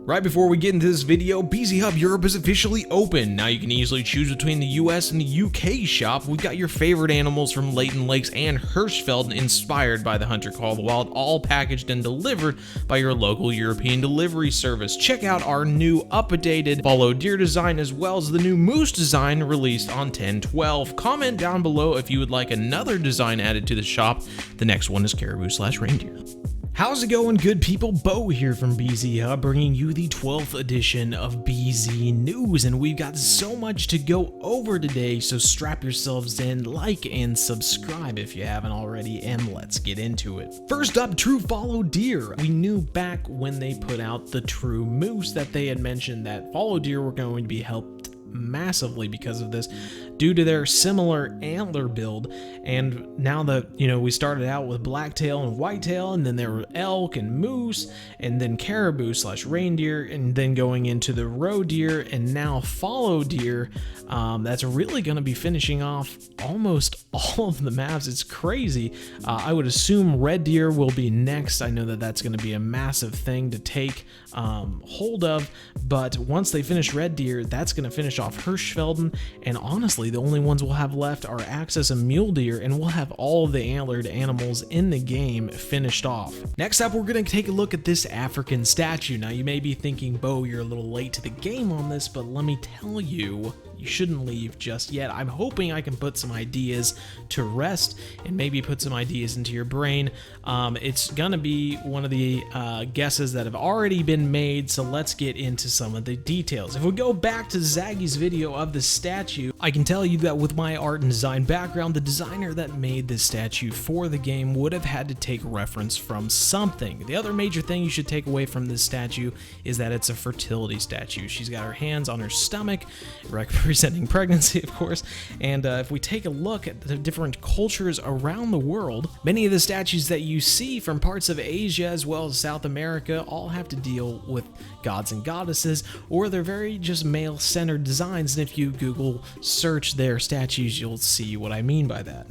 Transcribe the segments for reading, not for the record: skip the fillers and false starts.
Right before we get into this video, BZ Hub Europe is officially open. Now you can easily choose between the US and the UK shop. We've got your favorite animals from Leighton Lakes and Hirschfeld inspired by the Hunter Call of the Wild, all packaged and delivered by your local European delivery service. Check out our new updated Follow Deer design as well as the new Moose design released on 10/12. Comment down below if you would like another design added to the shop. The next one is Caribou/Reindeer. How's it going, good people? Bo here from BZ Hub, bringing you the 12th edition of BZNews, and we've got so much to go over today, so strap yourselves in, like and subscribe if you haven't already, and let's get into it. First up, TruFALLOW deer. We knew back when they put out the True Moose that they had mentioned that fallow deer were going to be helped massively because of this due to their similar antler build. And now that we started out with blacktail and whitetail, and then there were elk and moose, and then caribou/reindeer, and then going into the roe deer, and now fallow deer, that's really going to be finishing off almost all of the maps. It's crazy. I would assume red deer will be next. I know that that's going to be a massive thing to take hold of, but once they finish red deer, that's going to finish off Hirschfelden, and honestly the only ones we'll have left are axis and mule deer, and we'll have all of the antlered animals in the game finished off. Next up, we're going to take a look at this African statue. Now you may be thinking, Bo, you're a little late to the game on this, but let me tell you, you shouldn't leave just yet. I'm hoping I can put some ideas to rest and maybe put some ideas into your brain. It's gonna be one of the guesses that have already been made, so let's get into some of the details. If we go back to Zaggy's video of the statue, I can tell you that with my art and design background, the designer that made this statue for the game would have had to take reference from something. The other major thing you should take away from this statue is that it's a fertility statue. She's got her hands on her stomach, representing pregnancy, of course, and if we take a look at the different cultures around the world, many of the statues that you see from parts of Asia as well as South America all have to deal with gods and goddesses, or they're very just male-centered designs, and if you Google search their statues, you'll see what I mean by that.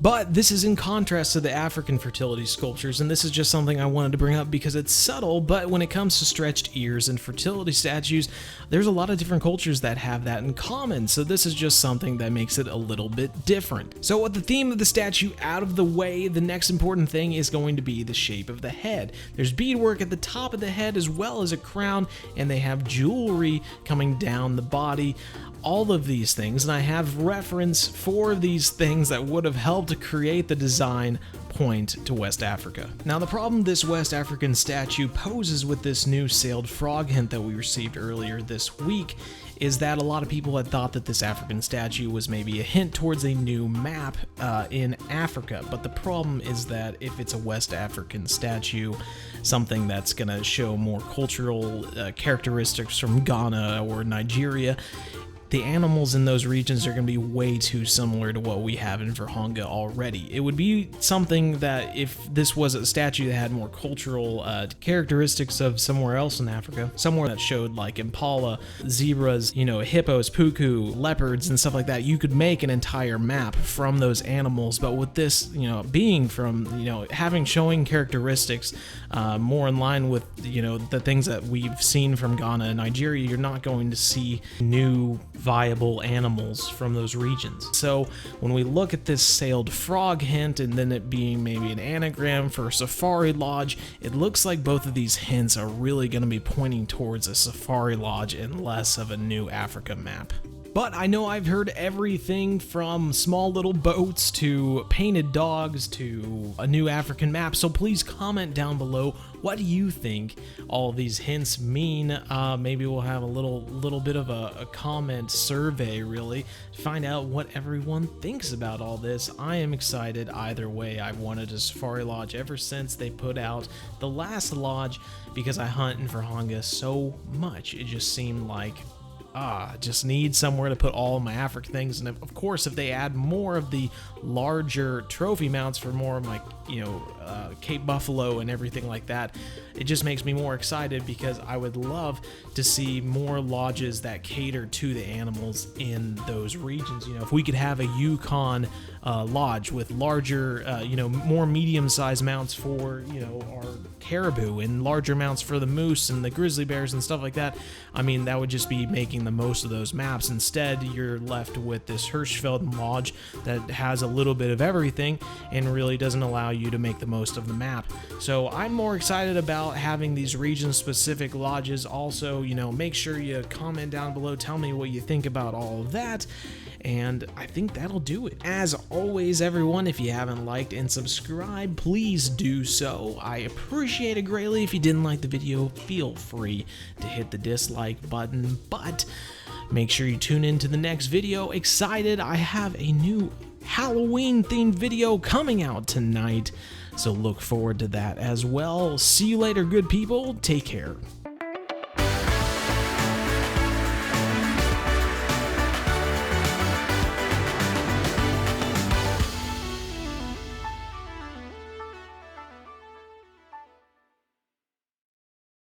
But this is in contrast to the African fertility sculptures, and this is just something I wanted to bring up because it's subtle, but when it comes to stretched ears and fertility statues, there's a lot of different cultures that have that in common, so this is just something that makes it a little bit different. So with the theme of the statue out of the way, the next important thing is going to be the shape of the head. There's beadwork at the top of the head as well as a crown, and they have jewelry coming down the body. All of these things, and I have reference for these things that would have helped to create the design point to West Africa. Now the problem this West African statue poses with this new sailed frog hint that we received earlier this week is that a lot of people had thought that this African statue was maybe a hint towards a new map in Africa, but the problem is that if it's a West African statue, something that's going to show more cultural characteristics from Ghana or Nigeria, the animals in those regions are going to be way too similar to what we have in Virhonga already. It would be something that if this was a statue that had more cultural characteristics of somewhere else in Africa, somewhere that showed like impala, zebras, hippos, puku, leopards, and stuff like that, you could make an entire map from those animals. But with this, being from, showing characteristics more in line with, the things that we've seen from Ghana and Nigeria, you're not going to see new viable animals from those regions. So when we look at this sailed frog hint and then it being maybe an anagram for Safari Lodge, it looks like both of these hints are really going to be pointing towards a Safari Lodge and less of a new Africa map. But I know I've heard everything from small little boats to painted dogs to a new African map, so please comment down below, what do you think all of these hints mean? Maybe we'll have a little bit of a comment survey, really, to find out what everyone thinks about all this. I am excited either way. I've wanted a Safari Lodge ever since they put out the last lodge because I hunt in Virhonga so much. It just seemed like just need somewhere to put all of my African things, and of course if they add more of the larger trophy mounts for more of my Cape Buffalo and everything like that, it just makes me more excited because I would love to see more lodges that cater to the animals in those regions. If we could have a Yukon lodge with larger, more medium-sized mounts for, our caribou and larger mounts for the moose and the grizzly bears and stuff like that. I mean, that would just be making the most of those maps. Instead, you're left with this Hirschfeld lodge that has a little bit of everything and really doesn't allow you to make the most of the map. So I'm more excited about having these region-specific lodges. Also, make sure you comment down below, tell me what you think about all of that. And I think that'll do it. As always, everyone, if you haven't liked and subscribed, please do so. I appreciate it greatly. If you didn't like the video, feel free to hit the dislike button, but make sure you tune in to the next video. Excited, I have a new Halloween-themed video coming out tonight, so look forward to that as well. See you later, good people. Take care.